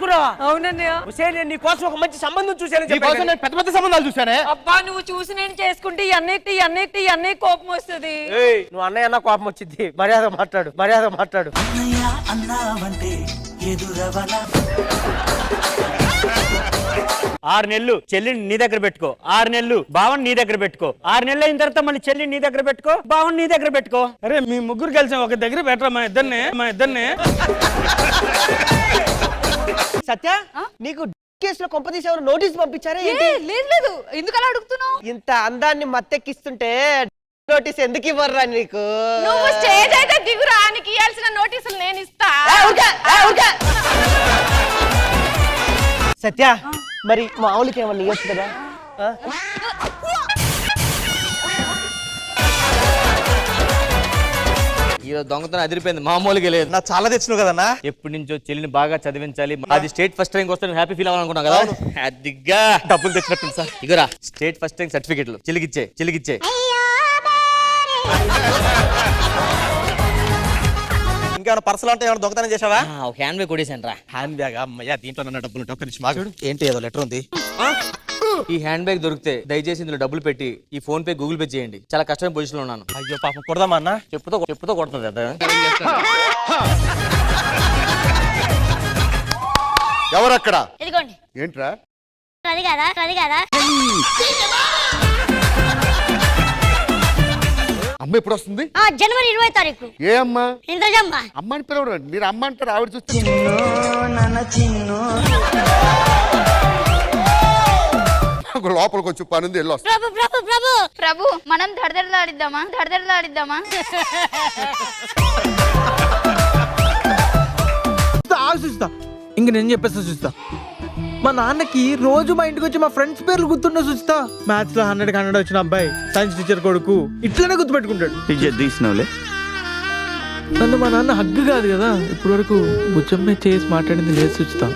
చేసుకున్నావా? అవునన్నయ్య. నేను నీ కోసం ఒక మంచి సంబంధం చూశాను. నేను పెద్ద పెద్ద సంబంధాలు చూసానే. అబ్బా నువ్వు చూసి నేను చేసుకుంటే అన్నయ్య కోపం వస్తుంది. నువ్వు అన్నయ్య అన్న కోపం వచ్చింది. మర్యాద మాట్లాడు. ఆరు నెలలు చెల్లిని నీ దగ్గర పెట్టుకో, 6 నెలలు బావని నీ దగ్గర పెట్టుకో, 6 నెలలు అయిన తర్వాత మళ్ళీ చెల్లిని నీ దగ్గర పెట్టుకో, బావని నీ దగ్గర పెట్టుకో. అరే మీ ముగ్గురు కలిసి ఒక దగ్గర పెట్టరా మా ఇద్దరిని. సత్య నీకు కేసులో కొంపదీసి ఎవరు నోటీస్ పంపించారా? లేదు ఎందుకు అలా అడుగుతున్నావు? ఇంత అందాన్ని మత్తెక్కిస్తుంటే నోటీస్ ఎందుకు ఇవ్వరా నీకు? నువ్వు స్టేజ్ అయితే దిగురా, నీకు ఇవ్వాల్సిన నోటీసులు నేను ఇస్తా. సత్య మరి మామూలుకి ఏమన్నా ఇవ్వచ్చు కదా? ఈరోజు దొంగతనం అదిరిపోయింది, మామూలుగా లేదు. నా చాలా తెచ్చినావు కదన్నా. ఎప్పటి నుంచో చెల్లిని బాగా చదివించాలి, అది స్టేట్ ఫస్ట్ ర్యాంక్ వస్తే హ్యాపీ ఫీల్ అవ్వాలనుకున్నా కదా. అదిగా డబ్బులు తెచ్చినట్టు సార్. ఇగోరా స్టేట్ ఫస్ట్ ర్యాంక్ సర్టిఫికెట్లు చెల్లిగిచ్చే. ఇంకేమైనా పర్సలు అంటే ఏమైనా దొంగతనం చేసావా? ఒక హ్యాండ్ బ్యాగ్ కొడేసాను రా. హ్యాండ్ బ్యాగ్ అమ్మయ్యా, దీంట్లో ఉన్న డబ్బులు ఒక్క నిమిషం ఆగు. ఏంటి ఏదో లెటర్ ఉంది. ఈ హ్యాండ్ బ్యాగ్ దొరికితే దయచేసి ఇందులో డబ్బులు పెట్టి ఈ ఫోన్ పే గూగుల్ పే చేయండి. చాలా కష్టమైన పొజిషన్ లో ఉన్నాను. అయ్యో పాపం కొడదామా అన్న? చెప్పుతో కొడుతుంది కదా. ఎవరక్కడ? ఇదిగోండి. ఏంట్రా? అది కదా అమ్మ ఎప్పుడు వస్తుంది? జనవరి 20వ తారీఖు. ఏ అమ్మ? ఇంద్రజమ్మ. అమ్మని పిలవడం. మీరు అమ్మ అంటారు, ఆవిడ చూస్తే లోపలికి వచ్చి పనుంది, వెళ్ళి వస్తా. ప్రభు మనం దడదడలాడిద్దామా? చూస్తా ఇంక నేను చెప్పేస్తా. చూస్తా మా నాన్నకి రోజు మా ఇంటికి వచ్చి మా ఫ్రెండ్స్ పేర్లు గుర్తుండో చూస్తా. మ్యాథ్స్ లో 100 వచ్చిన అబ్బాయి, సైన్స్ టీచర్ కొడుకు, ఇట్లనే గుర్తుపెట్టుకుంటాడు. నన్ను మా నాన్న హగ్గు కాదు కదా ఇప్పటి వరకు భుజం మీద చేసి మాట్లాడింది లేదు చూస్తా.